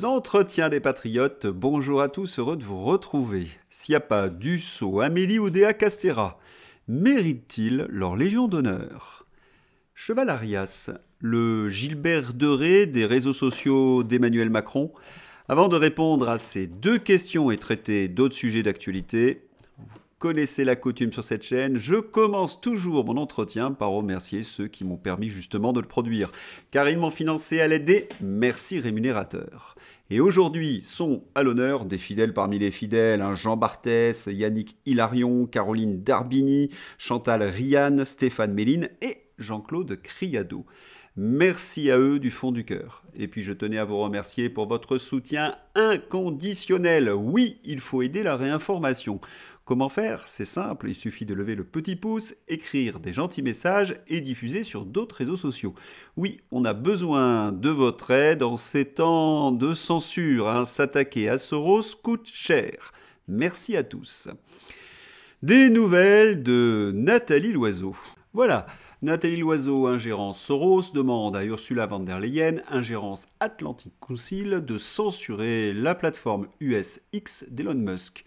Entretiens des patriotes, bonjour à tous, heureux de vous retrouver. Siapa, Dussault, Amélie Oudéa Castéra méritent-ils leur Légion d'honneur? Cheval Arias, le Gilbert Deray des réseaux sociaux d'Emmanuel Macron. Avant de répondre à ces deux questions et traiter d'autres sujets d'actualité, vous connaissez la coutume sur cette chaîne, je commence toujours mon entretien par remercier ceux qui m'ont permis justement de le produire, car ils m'ont financé à l'aide des merci rémunérateurs. Et aujourd'hui sont à l'honneur des fidèles parmi les fidèles, Jean Barthès, Yannick Hilarion, Caroline Darbini, Chantal Rianne, Stéphane Méline et Jean-Claude Criado. Merci à eux du fond du cœur. Et puis je tenais à vous remercier pour votre soutien inconditionnel. Oui, il faut aider la réinformation. Comment faire? C'est simple, il suffit de lever le petit pouce, écrire des gentils messages et diffuser sur d'autres réseaux sociaux. Oui, on a besoin de votre aide en ces temps de censure. S'attaquer à Soros coûte cher. Merci à tous. Des nouvelles de Nathalie Loiseau. Voilà, Nathalie Loiseau, ingérence Soros, demande à Ursula von der Leyen, ingérence Atlantic Council, de censurer la plateforme US X d'Elon Musk.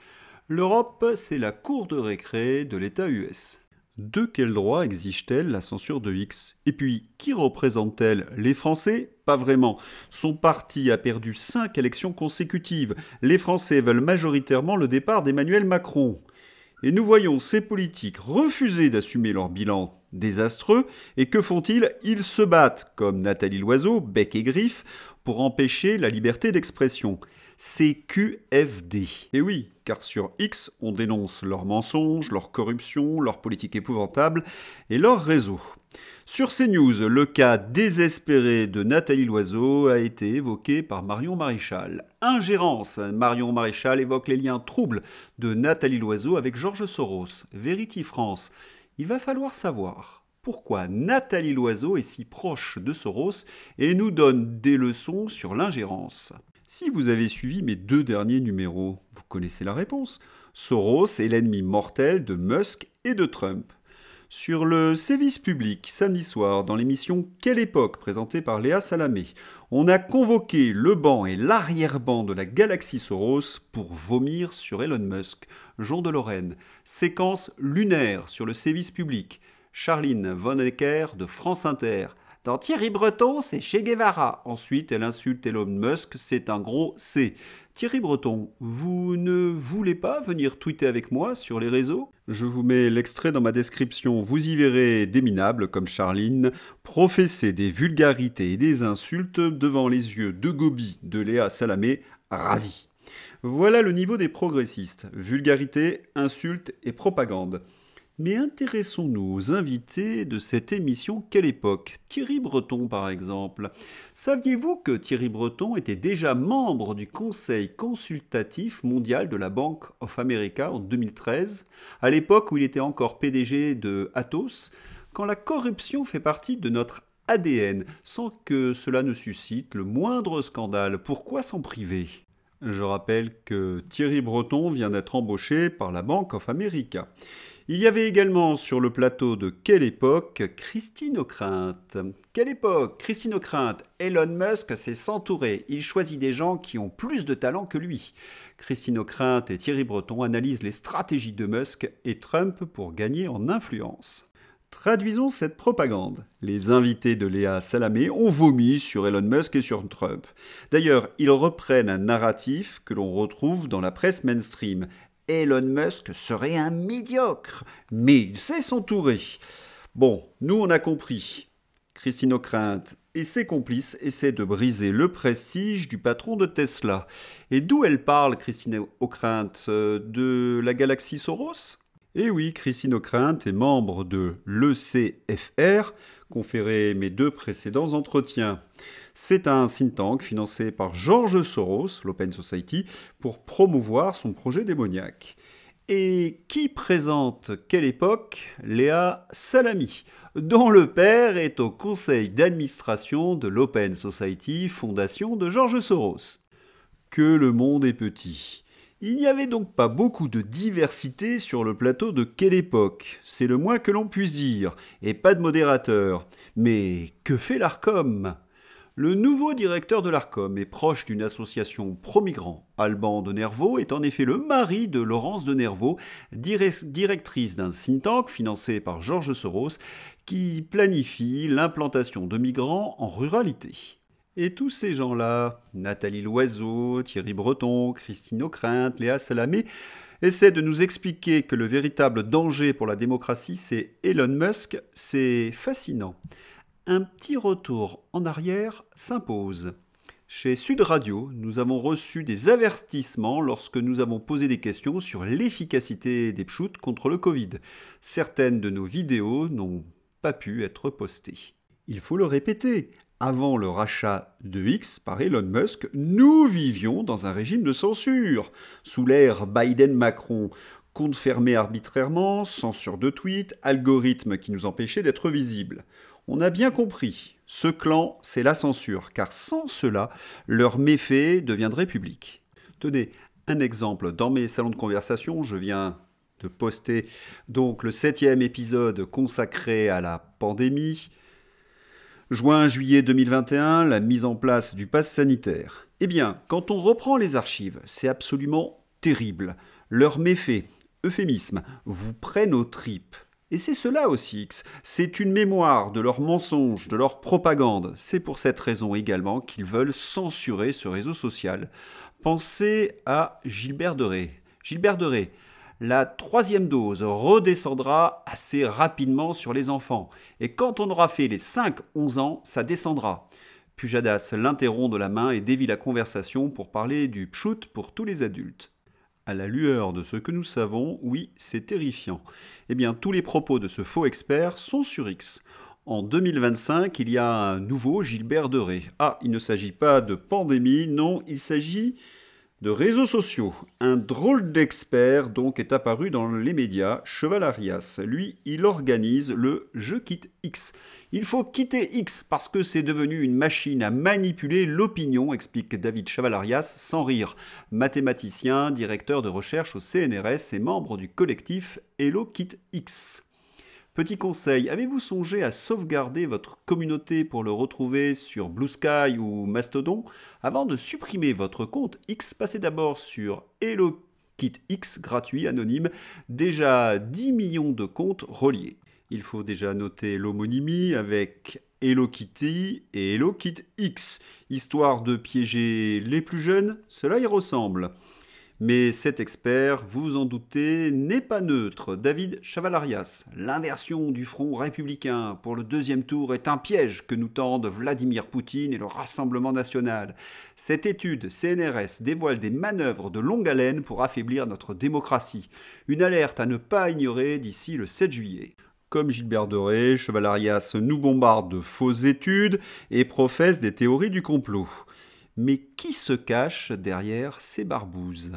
L'Europe, c'est la cour de récré de l'État US. De quel droit exige-t-elle la censure de X? Et puis, qui représente-t-elle? Les Français? Pas vraiment. Son parti a perdu 5 élections consécutives. Les Français veulent majoritairement le départ d'Emmanuel Macron. Et nous voyons ces politiques refuser d'assumer leur bilan désastreux. Et que font-ils? Ils se battent, comme Nathalie Loiseau, bec et griffes, pour empêcher la liberté d'expression. C'est QFD. Et oui, car sur X, on dénonce leurs mensonges, leur corruption, leur politique épouvantable et leurs réseaux. Sur CNews, le cas désespéré de Nathalie Loiseau a été évoqué par Marion Maréchal. Ingérence. Marion Maréchal évoque les liens troubles de Nathalie Loiseau avec Georges Soros. Vérity France. Il va falloir savoir pourquoi Nathalie Loiseau est si proche de Soros et nous donne des leçons sur l'ingérence. Si vous avez suivi mes 2 derniers numéros, vous connaissez la réponse. Soros est l'ennemi mortel de Musk et de Trump. Sur le service public, samedi soir, dans l'émission Quelle époque, présentée par Léa Salamé, on a convoqué le banc et l'arrière-banc de la galaxie Soros pour vomir sur Elon Musk. Jean de Lorraine, séquence lunaire sur le service public. Charline Vonnecker de France Inter. Dans Thierry Breton, c'est Che Guevara. Ensuite, elle insulte Elon Musk, c'est un gros C. Thierry Breton, vous ne voulez pas venir tweeter avec moi sur les réseaux? Je vous mets l'extrait dans ma description. Vous y verrez des minables comme Charline professer des vulgarités et des insultes devant les yeux de Gobi de Léa Salamé, ravi. Voilà le niveau des progressistes. Vulgarité, insultes et propagande. Mais intéressons-nous aux invités de cette émission Quelle époque? Thierry Breton, par exemple. Saviez-vous que Thierry Breton était déjà membre du Conseil consultatif mondial de la Bank of America en 2013, à l'époque où il était encore PDG de Atos, quand la corruption fait partie de notre ADN, sans que cela ne suscite le moindre scandale? Pourquoi s'en priver? Je rappelle que Thierry Breton vient d'être embauché par la Bank of America. Il y avait également sur le plateau de Quelle époque, Christine Ockrent. Quelle époque? Christine Ockrent. Elon Musk sait s'entourer. Il choisit des gens qui ont plus de talent que lui. Christine Ockrent et Thierry Breton analysent les stratégies de Musk et Trump pour gagner en influence. Traduisons cette propagande. Les invités de Léa Salamé ont vomi sur Elon Musk et sur Trump. D'ailleurs, ils reprennent un narratif que l'on retrouve dans la presse mainstream. Elon Musk serait un médiocre, mais il sait s'entourer. Bon, nous on a compris. Christine Ockrent et ses complices essaient de briser le prestige du patron de Tesla. Et d'où elle parle, Christine Ockrent? De la galaxie Soros? Eh oui, Christine Ockrent est membre de l'ECFR, conféré mes 2 précédents entretiens. C'est un think tank financé par George Soros, l'Open Society, pour promouvoir son projet démoniaque. Et qui présente Quelle époque? Léa Salamé, dont le père est au conseil d'administration de l'Open Society, fondation de George Soros. Que le monde est petit. Il n'y avait donc pas beaucoup de diversité sur le plateau de Quelle époque? C'est le moins que l'on puisse dire, et pas de modérateur. Mais que fait l'Arcom? Le nouveau directeur de l'Arcom est proche d'une association pro-migrants. Alban de Nervaux est en effet le mari de Laurence de Nervaux, directrice d'un think tank financé par Georges Soros, qui planifie l'implantation de migrants en ruralité. Et tous ces gens-là, Nathalie Loiseau, Thierry Breton, Christine Ockrent, Léa Salamé, essaient de nous expliquer que le véritable danger pour la démocratie, c'est Elon Musk. C'est fascinant. Un petit retour en arrière s'impose. Chez Sud Radio, nous avons reçu des avertissements lorsque nous avons posé des questions sur l'efficacité des pshoots contre le Covid. Certaines de nos vidéos n'ont pas pu être postées. Il faut le répéter, avant le rachat de X par Elon Musk, nous vivions dans un régime de censure. Sous l'ère Biden-Macron, comptes fermés arbitrairement, censure de tweets, algorithmes qui nous empêchaient d'être visibles. On a bien compris, ce clan, c'est la censure, car sans cela, leurs méfaits deviendraient publics. Tenez, un exemple, dans mes salons de conversation, je viens de poster donc le 7e épisode consacré à la pandémie. Juin-juillet 2021, la mise en place du pass sanitaire. Eh bien, quand on reprend les archives, c'est absolument terrible. Leurs méfaits, euphémisme, vous prennent aux tripes. Et c'est cela aussi, X. C'est une mémoire de leurs mensonges, de leur propagande. C'est pour cette raison également qu'ils veulent censurer ce réseau social. Pensez à Gilbert Deré. Gilbert Deré, la 3e dose redescendra assez rapidement sur les enfants. Et quand on aura fait les 5-11 ans, ça descendra. Pujadas l'interrompt de la main et dévie la conversation pour parler du pshoot pour tous les adultes. À la lueur de ce que nous savons, oui, c'est terrifiant. Eh bien, tous les propos de ce faux expert sont sur X. En 2025, il y a un nouveau Gilbert Deré. Ah, il ne s'agit pas de pandémie, non, il s'agit de réseaux sociaux. Un drôle d'expert donc est apparu dans les médias, Cheval Arias. Lui, il organise le « Je quitte X ». Il faut quitter X parce que c'est devenu une machine à manipuler l'opinion, explique David Chaval-Arias sans rire. Mathématicien, directeur de recherche au CNRS et membre du collectif Hello quitte X. Petit conseil, avez-vous songé à sauvegarder votre communauté pour le retrouver sur Blue Sky ou Mastodon? Avant de supprimer votre compte X, passez d'abord sur Hello quitte X gratuit, anonyme, déjà 10 millions de comptes reliés. Il faut déjà noter l'homonymie avec Hello Kitty et Hello quitte X, histoire de piéger les plus jeunes, cela y ressemble. Mais cet expert, vous vous en doutez, n'est pas neutre. David Chaval-Arias, l'inversion du front républicain pour le 2e tour est un piège que nous tendent Vladimir Poutine et le Rassemblement national. Cette étude CNRS dévoile des manœuvres de longue haleine pour affaiblir notre démocratie. Une alerte à ne pas ignorer d'ici le 7 juillet. Comme Gilbert Deré, Cheval-Arias nous bombarde de fausses études et professe des théories du complot. Mais qui se cache derrière ces barbouzes?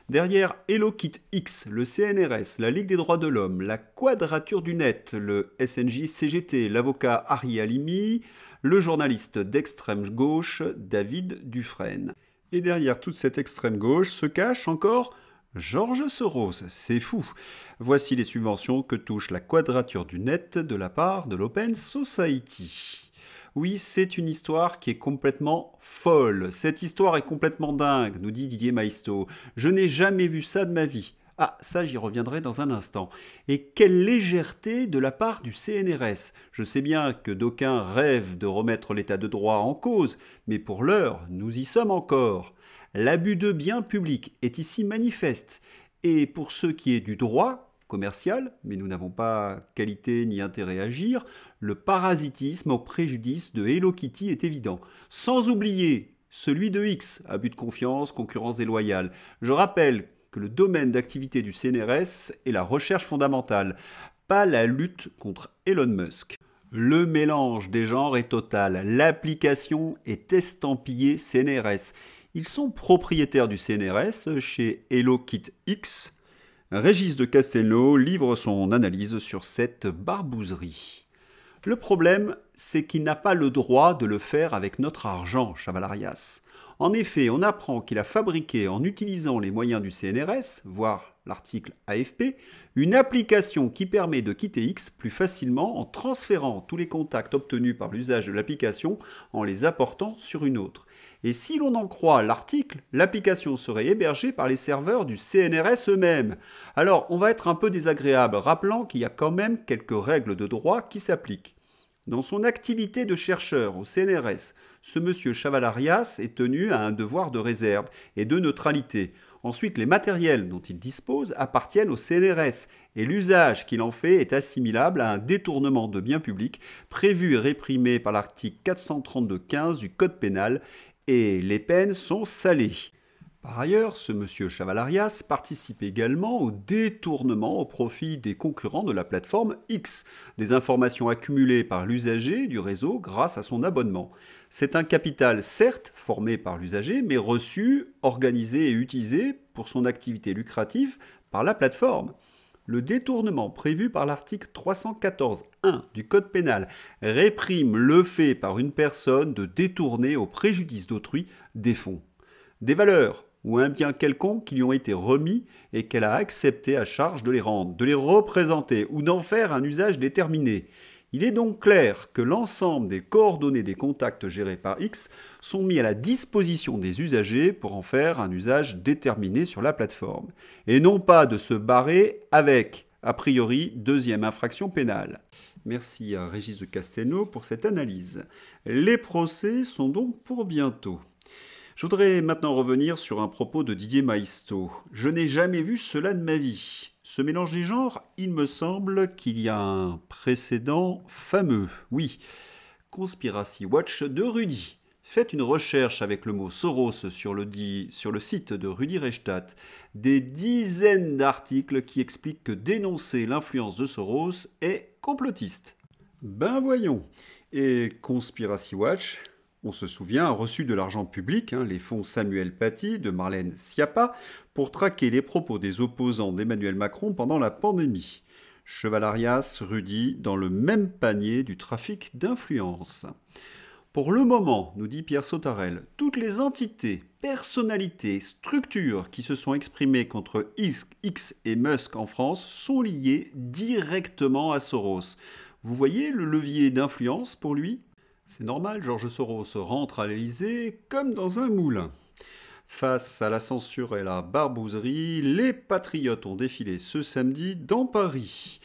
Derrière Hello quitte X, le CNRS, la Ligue des droits de l'homme, la Quadrature du Net, le SNJ-CGT, l'avocat Harry Halimi, le journaliste d'extrême gauche David Dufresne. Et derrière toute cette extrême gauche se cache encore Georges Soros, c'est fou. Voici les subventions que touche la Quadrature du Net de la part de l'Open Society. Oui, c'est une histoire qui est complètement folle. Cette histoire est complètement dingue, nous dit Didier Maisto. Je n'ai jamais vu ça de ma vie. Ah, ça j'y reviendrai dans un instant. Et quelle légèreté de la part du CNRS. Je sais bien que d'aucuns rêvent de remettre l'état de droit en cause, mais pour l'heure, nous y sommes encore. L'abus de biens publics est ici manifeste. Et pour ce qui est du droit commercial, mais nous n'avons pas qualité ni intérêt à agir, le parasitisme au préjudice de Hello Kitty est évident. Sans oublier celui de X, abus de confiance, concurrence déloyale. Je rappelle que le domaine d'activité du CNRS est la recherche fondamentale, pas la lutte contre Elon Musk. Le mélange des genres est total. L'application est estampillée CNRS. Ils sont propriétaires du CNRS chez Hello quitte X. Régis de Castelnau livre son analyse sur cette barbouzerie. Le problème, c'est qu'il n'a pas le droit de le faire avec notre argent, Chavalarias. En effet, on apprend qu'il a fabriqué, en utilisant les moyens du CNRS, voire l'article AFP, une application qui permet de quitter X plus facilement en transférant tous les contacts obtenus par l'usage de l'application en les apportant sur une autre. Et si l'on en croit l'article, l'application serait hébergée par les serveurs du CNRS eux-mêmes. Alors, on va être un peu désagréable, rappelant qu'il y a quand même quelques règles de droit qui s'appliquent. Dans son activité de chercheur au CNRS, ce monsieur Chavalarias est tenu à un devoir de réserve et de neutralité. Ensuite, les matériels dont il dispose appartiennent au CNRS et l'usage qu'il en fait est assimilable à un détournement de biens publics prévu et réprimé par l'article 432-15 du Code pénal et les peines sont salées. Par ailleurs, ce monsieur Chavalarias participe également au détournement au profit des concurrents de la plateforme X, des informations accumulées par l'usager du réseau grâce à son abonnement. C'est un capital certes formé par l'usager, mais reçu, organisé et utilisé pour son activité lucrative par la plateforme. Le détournement prévu par l'article 314.1 du Code pénal réprime le fait par une personne de détourner au préjudice d'autrui des fonds, des valeurs ou un bien quelconque qui lui ont été remis et qu'elle a accepté à charge de les rendre, de les représenter ou d'en faire un usage déterminé. Il est donc clair que l'ensemble des coordonnées des contacts gérés par X sont mis à la disposition des usagers pour en faire un usage déterminé sur la plateforme, et non pas de se barrer avec, a priori, deuxième infraction pénale. Merci à Régis de Castelnau pour cette analyse. Les procès sont donc pour bientôt. Je voudrais maintenant revenir sur un propos de Didier Maisto. Je n'ai jamais vu cela de ma vie. Ce mélange des genres, il me semble qu'il y a un précédent fameux. Oui, Conspiracy Watch de Rudy. Faites une recherche avec le mot Soros sur le site de Rudy Reichstadt. Des dizaines d'articles qui expliquent que dénoncer l'influence de Soros est complotiste. Ben voyons. Et Conspiracy Watch, on se souvient, a reçu de l'argent public, les fonds Samuel Paty de Marlène Schiappa, pour traquer les propos des opposants d'Emmanuel Macron pendant la pandémie. Chavalarias, Rudy, dans le même panier du trafic d'influence. Pour le moment, nous dit Pierre Sautarel, toutes les entités, personnalités, structures qui se sont exprimées contre X et Musk en France sont liées directement à Soros. Vous voyez le levier d'influence pour lui ? C'est normal, Georges Soros rentre à l'Élysée comme dans un moulin. Face à la censure et la barbouzerie, les patriotes ont défilé ce samedi dans Paris.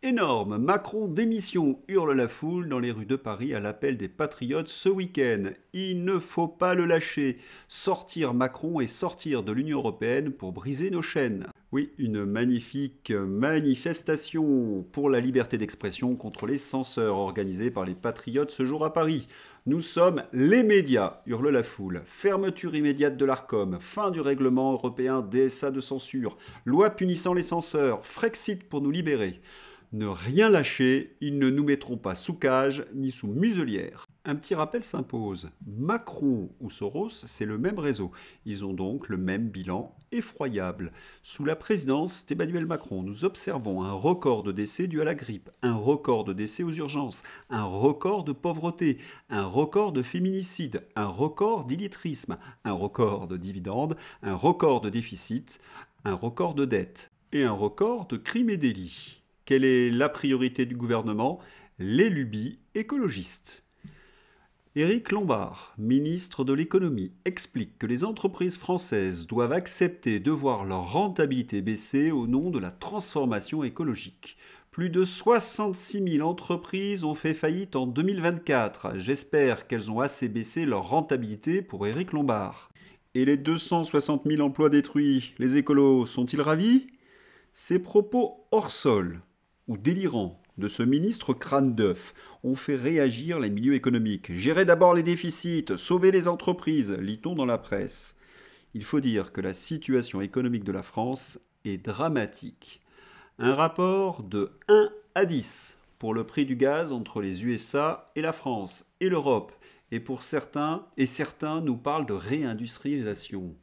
Énorme, Macron démission, hurle la foule dans les rues de Paris à l'appel des patriotes ce week-end. Il ne faut pas le lâcher. Sortir Macron et sortir de l'Union européenne pour briser nos chaînes. Oui, une magnifique manifestation pour la liberté d'expression contre les censeurs organisée par les patriotes ce jour à Paris. Nous sommes les médias, hurle la foule. Fermeture immédiate de l'Arcom, fin du règlement européen DSA de censure, loi punissant les censeurs, Frexit pour nous libérer. Ne rien lâcher, ils ne nous mettront pas sous cage ni sous muselière. Un petit rappel s'impose. Macron ou Soros, c'est le même réseau. Ils ont donc le même bilan effroyable. Sous la présidence d'Emmanuel Macron, nous observons un record de décès dû à la grippe, un record de décès aux urgences, un record de pauvreté, un record de féminicide, un record d'illettrisme, un record de dividendes, un record de déficit, un record de dette et un record de crimes et délits. Quelle est la priorité du gouvernement ? Les lubies écologistes. Éric Lombard, ministre de l'économie, explique que les entreprises françaises doivent accepter de voir leur rentabilité baisser au nom de la transformation écologique. Plus de 66 000 entreprises ont fait faillite en 2024. J'espère qu'elles ont assez baissé leur rentabilité pour Éric Lombard. Et les 260 000 emplois détruits, les écolos sont-ils ravis ? Ces propos hors sol ou délirants de ce ministre crâne d'œuf ont fait réagir les milieux économiques. Gérer d'abord les déficits, sauver les entreprises, lit-on dans la presse. Il faut dire que la situation économique de la France est dramatique. Un rapport de 1 à 10 pour le prix du gaz entre les USA et la France et l'Europe. Et certains nous parlent de réindustrialisation.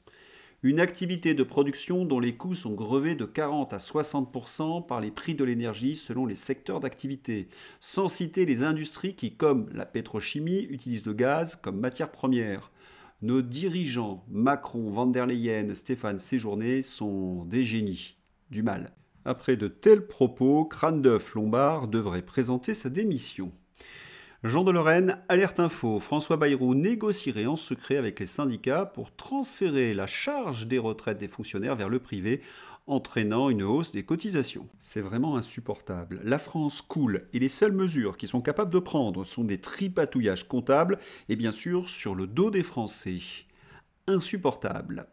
Une activité de production dont les coûts sont grevés de 40 à 60% par les prix de l'énergie selon les secteurs d'activité, sans citer les industries qui, comme la pétrochimie, utilisent le gaz comme matière première. Nos dirigeants, Macron, Van der Leyen, Stéphane Séjourné, sont des génies. Du mal. Après de tels propos, Crâne d'œuf Lombard devrait présenter sa démission. Jean de Lorraine, alerte info, François Bayrou négocierait en secret avec les syndicats pour transférer la charge des retraites des fonctionnaires vers le privé, entraînant une hausse des cotisations. C'est vraiment insupportable. La France coule et les seules mesures qu'ils sont capables de prendre sont des tripatouillages comptables et bien sûr sur le dos des Français. Insupportable.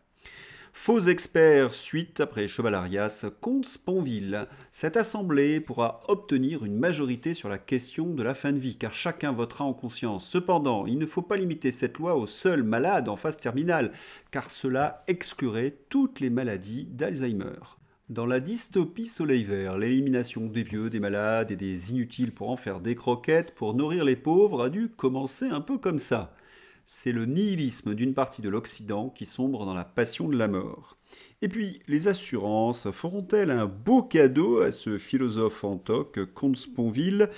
Faux experts suite après Cheval-Arias contre Sponville. Cette assemblée pourra obtenir une majorité sur la question de la fin de vie, car chacun votera en conscience. Cependant, il ne faut pas limiter cette loi aux seuls malades en phase terminale, car cela exclurait toutes les maladies d'Alzheimer. Dans la dystopie Soleil Vert, l'élimination des vieux, des malades et des inutiles pour en faire des croquettes pour nourrir les pauvres a dû commencer un peu comme ça. C'est le nihilisme d'une partie de l'Occident qui sombre dans la passion de la mort. Et puis, les assurances feront-elles un beau cadeau à ce philosophe en toque, comte Sponville?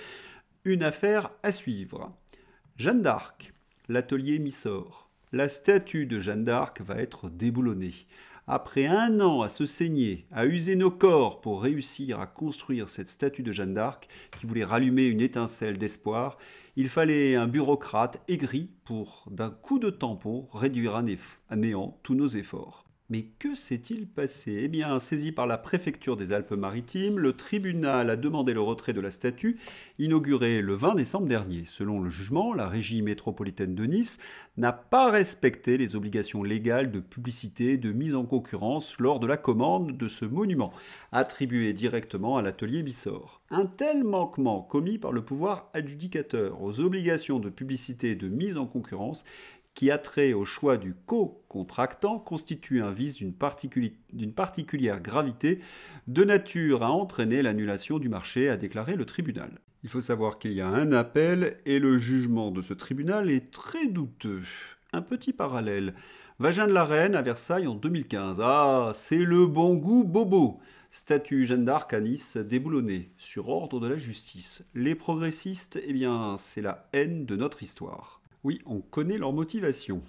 Une affaire à suivre. Jeanne d'Arc, l'atelier Missor. La statue de Jeanne d'Arc va être déboulonnée. Après 1 an à se saigner, à user nos corps pour réussir à construire cette statue de Jeanne d'Arc qui voulait rallumer une étincelle d'espoir, il fallait un bureaucrate aigri pour, d'un coup de tampon, réduire à néant tous nos efforts. Mais que s'est-il passé? Eh bien, saisi par la préfecture des Alpes-Maritimes, le tribunal a demandé le retrait de la statue, inaugurée le 20 décembre dernier. Selon le jugement, la régie métropolitaine de Nice n'a pas respecté les obligations légales de publicité et de mise en concurrence lors de la commande de ce monument, attribué directement à l'atelier Bissor. Un tel manquement commis par le pouvoir adjudicateur aux obligations de publicité et de mise en concurrence qui a trait au choix du co-contractant constitue un vice d'une particulière gravité de nature à entraîner l'annulation du marché, a déclaré le tribunal. Il faut savoir qu'il y a un appel et le jugement de ce tribunal est très douteux. Un petit parallèle. Vagin de la Reine à Versailles en 2015. Ah, c'est le bon goût bobo. Statue Jeanne d'Arc à Nice déboulonnée, sur ordre de la justice. Les progressistes, eh bien, c'est la haine de notre histoire. Oui, on connaît leur motivation.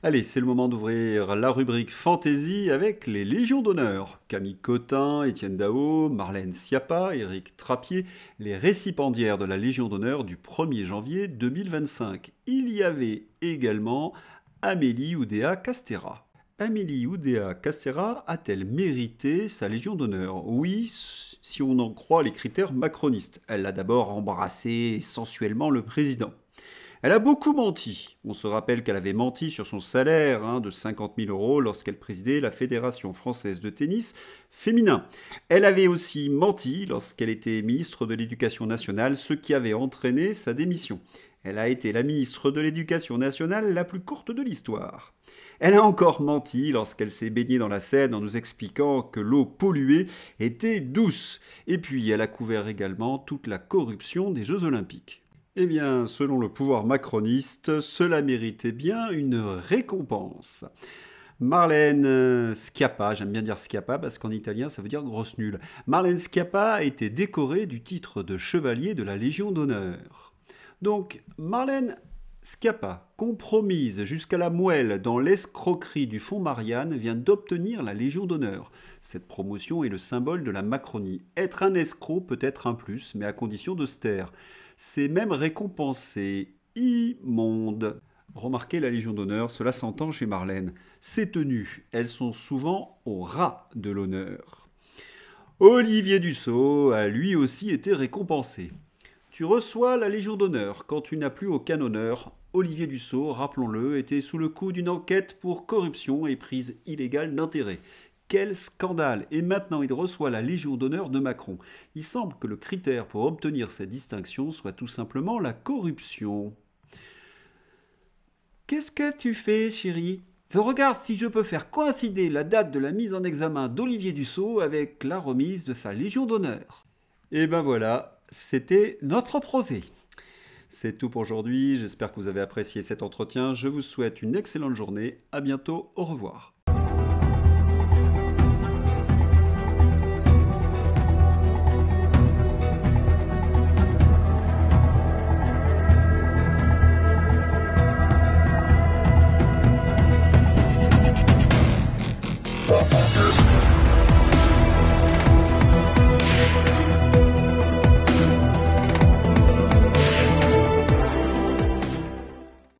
Allez, c'est le moment d'ouvrir la rubrique Fantasy avec les Légions d'honneur. Camille Cotin, Étienne Dao, Marlène Schiappa, Éric Trappier, les récipiendaires de la Légion d'honneur du 1er janvier 2025. Il y avait également Amélie Oudéa Castéra. Amélie Oudéa Castéra a-t-elle mérité sa Légion d'honneur? Oui, si on en croit les critères macronistes. Elle a d'abord embrassé sensuellement le président. Elle a beaucoup menti. On se rappelle qu'elle avait menti sur son salaire de 50 000 € lorsqu'elle présidait la Fédération française de tennis féminin. Elle avait aussi menti lorsqu'elle était ministre de l'Éducation nationale, ce qui avait entraîné sa démission. Elle a été la ministre de l'Éducation nationale la plus courte de l'histoire. Elle a encore menti lorsqu'elle s'est baignée dans la Seine en nous expliquant que l'eau polluée était douce. Et puis elle a couvert également toute la corruption des Jeux Olympiques. Eh bien, selon le pouvoir macroniste, cela méritait bien une récompense. Marlène Schiappa, j'aime bien dire Schiappa parce qu'en italien ça veut dire grosse nulle. Marlène Schiappa a été décorée du titre de chevalier de la Légion d'honneur. Donc, Marlène Schiappa, compromise jusqu'à la moelle dans l'escroquerie du fonds Marianne, vient d'obtenir la Légion d'honneur. Cette promotion est le symbole de la Macronie. Être un escroc peut être un plus, mais à condition de se taire. C'est même récompensé. Immonde. Remarquez la Légion d'honneur, cela s'entend chez Marlène. Ces tenues, elles sont souvent au ras de l'honneur. Olivier Dussault a lui aussi été récompensé. Tu reçois la Légion d'honneur quand tu n'as plus aucun honneur. Olivier Dussault, rappelons-le, était sous le coup d'une enquête pour corruption et prise illégale d'intérêt. Quel scandale! Et maintenant il reçoit la Légion d'honneur de Macron. Il semble que le critère pour obtenir cette distinction soit tout simplement la corruption. Qu'est-ce que tu fais, chérie? Je regarde si je peux faire coïncider la date de la mise en examen d'Olivier Dussault avec la remise de sa Légion d'honneur. Et ben voilà, c'était notre procès. C'est tout pour aujourd'hui, j'espère que vous avez apprécié cet entretien. Je vous souhaite une excellente journée, à bientôt, au revoir.